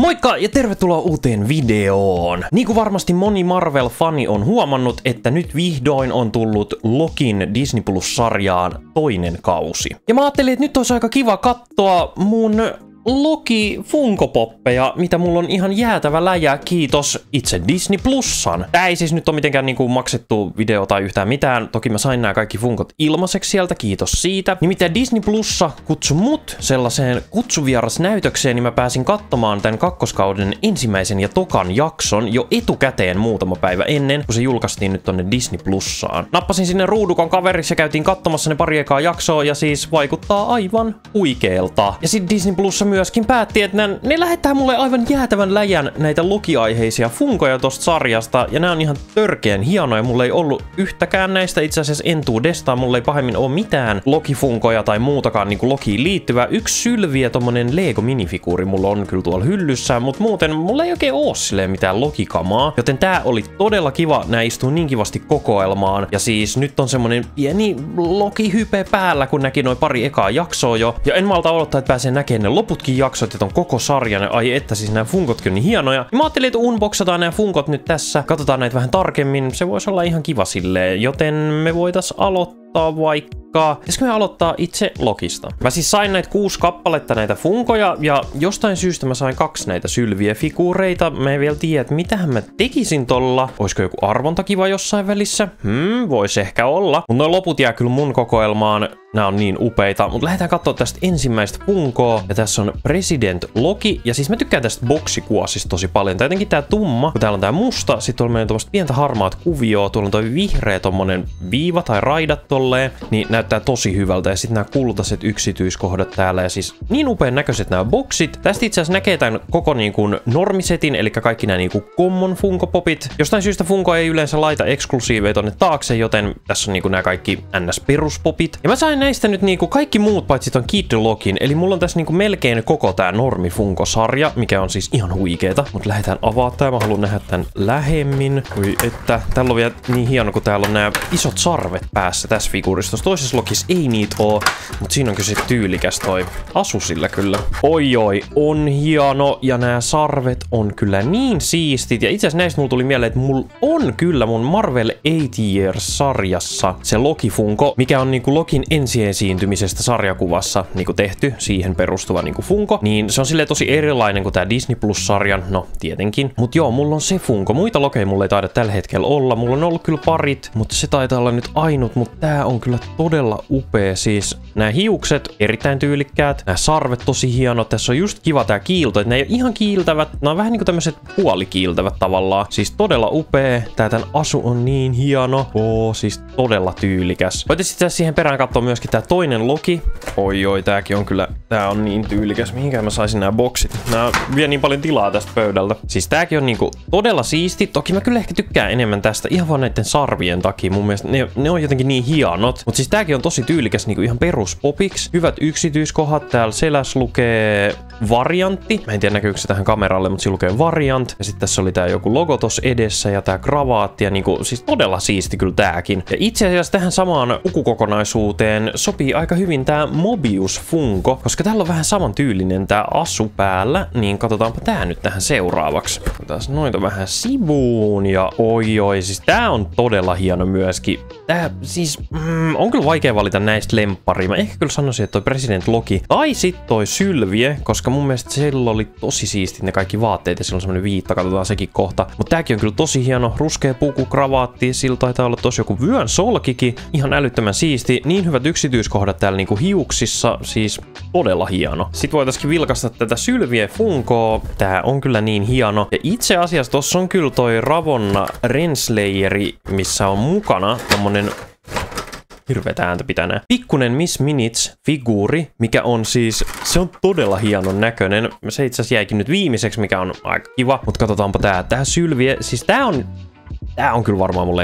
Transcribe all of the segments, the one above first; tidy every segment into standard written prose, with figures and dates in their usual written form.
Moikka ja tervetuloa uuteen videoon! Niin kuin varmasti moni Marvel-fani on huomannut, että nyt vihdoin on tullut Lokin Disney Plus-sarjaan toinen kausi. Ja mä ajattelin, että nyt olisi aika kiva katsoa mun Loki Funko-poppeja, mitä mulla on ihan jäätävä läjä, kiitos itse Disney Plusan. Tää ei siis nyt ole mitenkään niinku maksettu video tai yhtään mitään, toki mä sain nämä kaikki Funkot ilmaiseksi sieltä, kiitos siitä. Nimittäin Disney Plussa kutsui mut sellaiseen kutsuvierasnäytökseen, niin mä pääsin katsomaan tämän kakkoskauden ensimmäisen ja tokan jakson jo etukäteen muutama päivä ennen, kun se julkaistiin nyt tonne Disney Plussaan. Nappasin sinne ruudukon kaveriksi ja käytiin katsomassa ne pari ekaa jaksoa ja siis vaikuttaa aivan huikeelta. Ja sit Disney Plussa myöskin päätti, että ne lähettää mulle aivan jäätävän läjän näitä Loki-aiheisia funkoja tosta sarjasta, ja nämä on ihan törkeän hienoja. Mulla ei ollut yhtäkään näistä itse asiassa entuudestaan, mulla ei pahemmin ole mitään Loki-funkoja tai muutakaan niinku Lokiin liittyvää. Yksi Sylviä tommonen Lego-minifiguuri mulla on kyllä tuolla hyllyssä, mutta muuten mulla ei oikein oo silleen mitään Loki-kamaa, joten tää oli todella kiva, nää istuu niin kivasti kokoelmaan, ja siis nyt on semmonen pieni Loki-hype päällä, kun näki noin pari ekaa jaksoa jo, ja en malta odottaa, että pääsee näkemään ne loputkin jaksot, että on koko sarjan, ai että siis nämä funkotkin on niin hienoja. Ja mä ajattelin, että unboxataan nämä funkot nyt tässä, katsotaan näitä vähän tarkemmin, se voisi olla ihan kiva silleen, joten me voitais aloittaa vaikka. Pitäisikö me aloittaa itse Lokista? Mä siis sain näitä 6 kappaletta näitä funkoja, ja jostain syystä mä sain 2 näitä Sylviä-figuureita. Mä en vielä tiedä, että mitähän mä tekisin tolla. Olisiko joku arvonta kiva jossain välissä? Vois ehkä olla. Mutta noi loput jää kyllä mun kokoelmaan. Nää on niin upeita. Mutta lähdetään katsoa tästä ensimmäistä funkoa. Ja tässä on President Loki. Ja siis mä tykkään tästä boksikuosista tosi paljon. Tai jotenkin tää tumma, kun täällä on tää musta. Sitten tuolla meillä on tommoista pientä harmaat kuvioa. Tuolla on toi vihreä tommonen viiva tai raidat tolleen. Niin näyttää tosi hyvältä. Ja sitten nämä kultaiset yksityiskohdat täällä. Ja siis niin upean näköiset nämä boksit. Tästä itse asiassa näkee tämän koko niin kuin normisetin. Eli kaikki nämä niin kuin common Funko-popit. Jostain syystä Funko ei yleensä laita eksklusiiveja tonne taakse. Joten tässä on niin kuin nämä kaikki NS-peruspopit. Ja mä sain näistä nyt niinku kaikki muut paitsi ton Kid Login, eli mulla on tässä niinku melkein koko tää normi Funko-sarja, mikä on siis ihan huikeeta. Mut lähdetään avaamaan tää, mä haluan nähdä tän lähemmin. Ui, että täällä on vielä niin hieno, kun täällä on nämä isot sarvet päässä tässä figuurissa. Toisessa Lokissa ei niitä oo, mut siinä on kyllä se tyylikäs toi asu sillä kyllä. Oi, on hieno, ja nämä sarvet on kyllä niin siistit. Ja itse asiassa näistä mulla tuli mieleen, että mulla on kyllä mun Marvel 8 Years-sarjassa se Loki Funko, mikä on niinku Lokin esiintymisestä sarjakuvassa niinku tehty, siihen perustuva niinku Funko, niin se on silleen tosi erilainen kuin tää Disney Plus-sarjan, no tietenkin. Mut joo, mulla on se Funko. Muita Lokeja mulla ei taida tällä hetkellä olla. Mulla on ollut kyllä parit, mutta se taitaa olla nyt ainut, mutta tää on kyllä todella upea. Siis nämä hiukset erittäin tyylikkäät, nämä sarvet tosi hienot. Tässä on just kiva tää kiilto, että ne ei ole ihan kiiltävät, nämä on vähän niinku tämmöiset puolikiiltävät tavallaan. Siis todella upea. Tän asu on niin hieno. Siis todella tyylikäs. Voitte sitten siihen perään katsoa myöskin tää toinen Loki. Oi, tääkin on kyllä, tää on niin tyylikäs. Mihinkään mä saisin nämä boksit? Nää vie niin paljon tilaa tästä pöydältä. Siis tääkin on niinku todella siisti. Toki mä kyllä ehkä tykkään enemmän tästä ihan vaan näiden sarvien takia. Mun mielestä ne on jotenkin niin hienot. Mut siis tääkin on tosi tyylikäs niinku ihan peruspopiksi. Hyvät yksityiskohdat. Täällä selässä lukee variantti. Mä en tiedä näkyykö se tähän kameralle, mutta siinä lukee variant. Ja sitten tässä oli tää joku logo tossa edessä ja tää kravaatti. Ja niinku siis todella siisti kyllä tääkin. Ja itse asiassa tähän samaan pukukokonaisuuteen sopii aika hyvin tää Mobius Funko, koska täällä on vähän saman tyylinen tää asu päällä, niin katsotaanpa tää nyt tähän seuraavaksi. Otetaan noita vähän sivuun ja oi, siis tää on todella hieno myöskin. Tää siis, on kyllä vaikea valita näistä lempparia. Mä ehkä kyllä sanoisin, että toi President Loki tai sit toi Sylvie, koska mun mielestä sillä oli tosi siistit ne kaikki vaatteet ja sillä on semmonen viitta, katsotaan sekin kohta. Mut tääkin on kyllä tosi hieno, ruskea puku, kravaatti, sillä taitaa olla tosi joku vyön solkikin, ihan älyttömän siisti, niin hyvät yksityiskohdat täällä niinku hiuksissa, siis todella hieno. Sitten voitaisiin vilkasta tätä Sylvie Funkoa, tää on kyllä niin hieno. Ja itse asiassa tossa on kyllä toi Ravonna Renslayeri, missä on mukana tommonen hirveet ääntä pitäneen pikkunen Miss Minutes-figuuri, mikä on siis, se on todella hienon näköinen. Se itse asiassa jäikin nyt viimeiseksi, mikä on aika kiva, mutta katsotaanpa tää Sylvie, siis tää on kyllä varmaan mun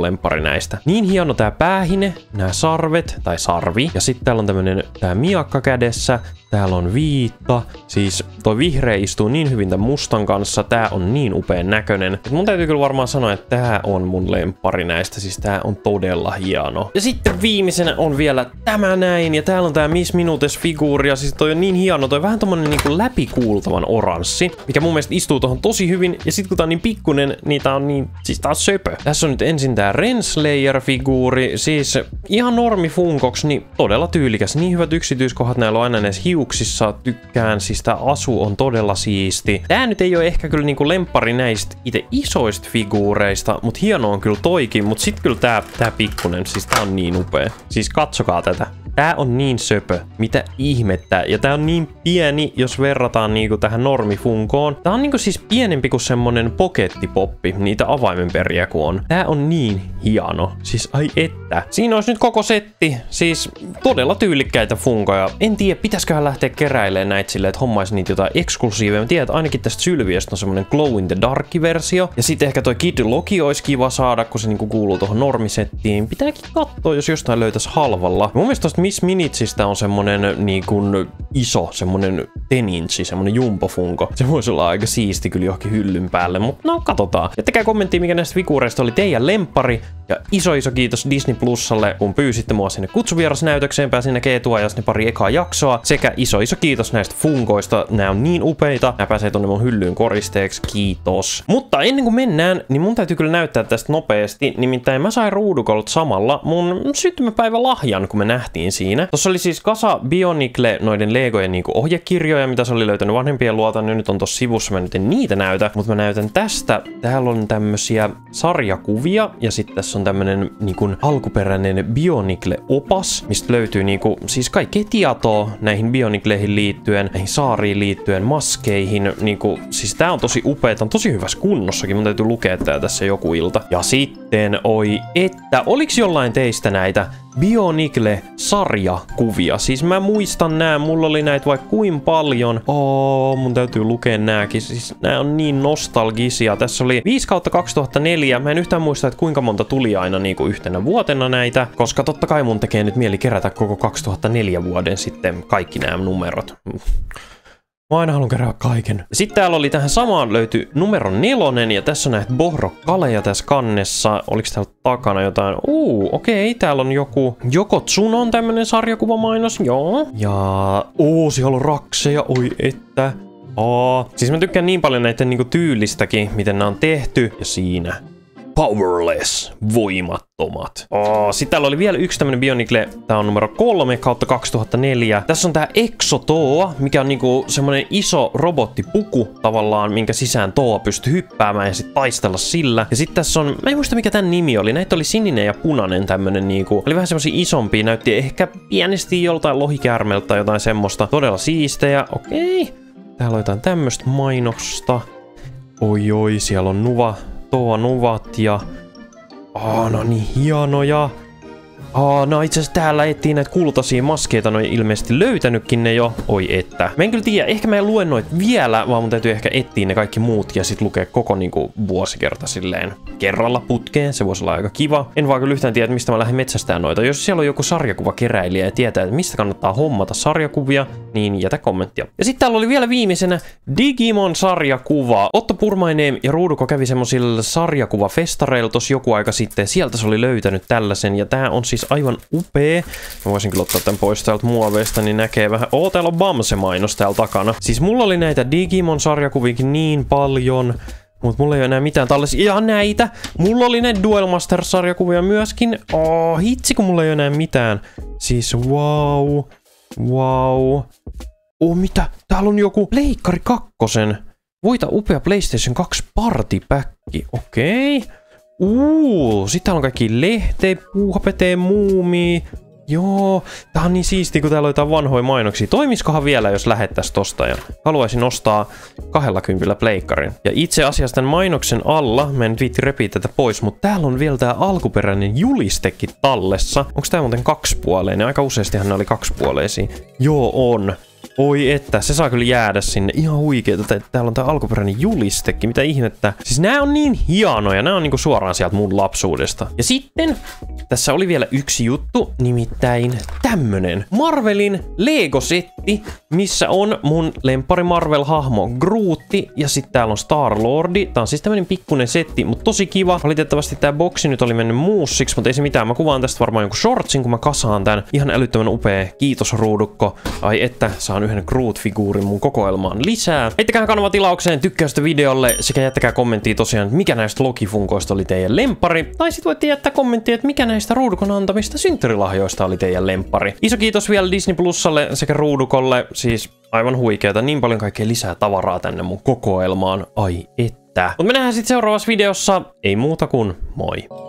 lemppari näistä. Niin hieno tää päähine, nämä sarvet, tai sarvi, ja sitten täällä on tämmönen tää miakka kädessä. Täällä on viitta. Siis toi vihreä istuu niin hyvin tämän mustan kanssa. Tää on niin upean näköinen. Et mun täytyy kyllä varmaan sanoa, että tää on mun lemppari näistä. Siis tää on todella hieno. Ja sitten viimeisenä on vielä tämä näin. Ja täällä on tää Miss Minutes-figuuri. Ja siis toi on niin hieno. Toi vähän tommonen niinku läpikuultavan oranssi. Mikä mun mielestä istuu tohon tosi hyvin. Ja sit kun tää on niin pikkunen, niin tää on niin... Siis tää on söpö. Tässä on nyt ensin tää Renslayer-figuuri. Siis ihan normi Funkoks, niin todella tyylikäs. Niin hyvät yksityiskohdat näillä on aina näissä hiuksissa. Tykkään. Siis tää asu on todella siisti. Tää nyt ei ole ehkä kyllä niinku lemppari näistä itse isoista figuureista, mut hieno on kyllä toikin. Mut sit kyllä tää pikkunen, siis tää on niin upea. Siis katsokaa tätä. Tää on niin söpö, mitä ihmettä. Ja tää on niin pieni, jos verrataan niinku tähän normifunkoon. Tää on niinku siis pienempi kuin semmonen pokettipoppi, niitä avaimenperiä kun on. Tää on niin hieno. Siis ai että. Siinä olisi nyt koko setti. Siis todella tyylikkäitä funkoja. En tiedä, pitäisiköhän lähteä keräilemään näitä silleen, että hommaisi niitä jotain eksklusiiveja. Mä tiedän, että ainakin tästä Sylviöstä on semmonen Glow in the Dark-versio. Ja sitten ehkä toi Kid Loki olisi kiva saada, kun se niinku kuuluu tuohon normisettiin. Pitääkin katsoa, jos jostain löytäisi halvalla. Mun mielestä tosta Miss Minutesista on semmonen niinku iso, semmonen 10 inchi, semmonen jumbo-funko. Se voisi olla aika siisti kyllä johonkin hyllyn päälle, mutta no katsotaan. Jättäkää kommenttia, mikä näistä figuureista oli teidän lemppari. Ja iso kiitos Disney Plusalle, kun pyysitte mua sinne kutsuvierasnäytökseen, pääsin näkee etuajassa ne pari ekaa jaksoa. Sekä iso kiitos näistä funkoista. Nää on niin upeita. Nää pääsee tonne mun hyllyyn koristeeksi. Kiitos. Mutta ennen kuin mennään, niin mun täytyy kyllä näyttää tästä nopeasti. Nimittäin mä sain Ruudukolta samalla mun syntymäpäivän lahjan, kun me nähtiin siinä. Tossa oli siis kasa Bionicle noiden Legojen niinku ohjekirjoja, mitä se oli löytänyt vanhempien luota. Nyt on tossa sivussa, mä nyt en niitä näytä, mutta mä näytän tästä. Täällä on tämmösiä sarjakuvia ja sitten tässä on tämmönen niinku alkuperäinen Bionicle-opas, mistä löytyy niinku siis kaikkea tietoa näihin Bionicleihin liittyen, näihin saariin liittyen, maskeihin. Niinku, siis tää on tosi upea, tää on tosi hyvässä kunnossakin, mun täytyy lukea tää tässä joku ilta. Ja sitten, oi että, oliks jollain teistä näitä Bionicle-sarjakuvia? Siis mä muistan nää, mulla oli näitä vaikka kuin paljon. Mun täytyy lukea nääkin. Siis nää on niin nostalgisia. Tässä oli 5/2004. Mä en yhtään muista, että kuinka monta tuli aina niinku yhtenä vuotena näitä, koska totta kai mun tekee nyt mieli kerätä koko 2004 vuoden sitten kaikki nämä numerot. Mä aina haluan kerätä kaiken. Sitten täällä oli tähän samaan löytyi numero 4 ja tässä on näitä Bohrok-kaleja tässä kannessa. Oliks täällä takana jotain? Okei, täällä on joko Tsunon tämmönen sarjakuvamainos, joo. Ja siellä on rakseja, oi että. Siis mä tykkään niin paljon näiden niinku tyylistäkin, miten nämä on tehty. Ja siinä powerless, voimattomat. Sitten täällä oli vielä yksi tämmönen Bionicle. Tää on numero 3/2004. Tässä on tää Exo-Toa, mikä on niinku semmonen iso robottipuku tavallaan, minkä sisään Toa pystyy hyppäämään ja sit taistella sillä. Ja sitten tässä on, mä en muista mikä tän nimi oli. Näitä oli sininen ja punainen tämmönen niinku. Oli vähän semmosia isompia, näytti ehkä pienesti joltain lohikäärmeltä tai jotain semmoista. Todella siistejä, okei. Täällä on jotain tämmöstä mainosta. Oi, siellä on Nuvat ja... no niin hienoja. No itse asiassa täällä etsii näitä kultaisia maskeita, no ilmeisesti löytänytkin ne jo. Oi että. Mä en kyllä tiedä, ehkä mä en lue noit vielä, vaan mun täytyy ehkä etsiä ne kaikki muut ja sit lukea koko niinku vuosikerta silleen kerralla putkeen. Se voisi olla aika kiva. En vaan kyllä yhtään tiedä, mistä mä lähden metsästään noita. Jos siellä on joku sarjakuvakeräilijä ja tietää, että mistä kannattaa hommata sarjakuvia, niin jätä kommenttia. Ja sitten täällä oli vielä viimeisenä Digimon-sarjakuva. Otto Purmainen ja Ruuduko kävi semmosilla sarjakuvafestareilla tossa joku aika sitten. Sieltä se oli löytänyt tällaisen ja tää on siis aivan upea. Mä voisin kyllä ottaa tän pois täältä muoveista, niin näkee vähän. Täällä on Bamse-mainos täällä takana. Siis mulla oli näitä Digimon-sarjakuviakin niin paljon, mutta mulla ei ole enää mitään tällaisia. Ja näitä! Mulla oli näitä Duel Master-sarjakuvia myöskin. Hitsi kun mulla ei ole enää mitään. Siis wow. Mitä? Täällä on joku Pleikkari 2. Voita upea PlayStation 2 Party Pack. Okei. Sitten täällä on kaikki lehteä, puuhapetee, muumia. Joo, tää on niin siistiä, kun täällä on jotain vanhoja mainoksia. Toimiskohan vielä, jos lähettäis tosta? Ja haluaisin ostaa 20 pleikkarin. Ja itse asiassa tämän mainoksen alla, mä en viitti repiä tätä pois, mutta täällä on vielä tää alkuperäinen julistekin tallessa. Onks tää muuten kaksipuoleinen? Aika useastihan ne oli kaksipuoleisia. Joo, on. Oi että, se saa kyllä jäädä sinne. Ihan huikeeta, että täällä on tää alkuperäinen julistekin. Mitä ihmettä? Siis nää on niin hienoja. Nää on niinku suoraan sieltä mun lapsuudesta. Ja sitten tässä oli vielä yksi juttu, nimittäin tämmönen Marvelin Lego-setti, missä on mun lemppari Marvel-hahmo Grootti ja sitten täällä on Star-Lordi. Tää on siis tämmönen pikkunen setti, mutta tosi kiva. Valitettavasti tää boksi nyt oli mennyt muussiksi, mutta ei se mitään. Mä kuvaan tästä varmaan jonkun shortsin, kun mä kasaan tän. Ihan älyttömän upea. Kiitos ruudukko. Ai että saan yhden Groot-figuurin mun kokoelmaan lisää. Heittäkää kanava tilaukseen, tykkäystä videolle sekä jättäkää kommenttia tosiaan, että mikä näistä Loki-funkoista oli teidän lemppari. Tai sit voitte jättää kommenttia, että mikä näistä ruudukon antamista synttärilahjoista oli teidän lemppari. Iso kiitos vielä Disney Plusalle sekä ruudukolle. Siis aivan huikeeta. Niin paljon kaikkea lisää tavaraa tänne mun kokoelmaan. Ai että. Mut me nähdään sit seuraavassa videossa. Ei muuta kuin moi.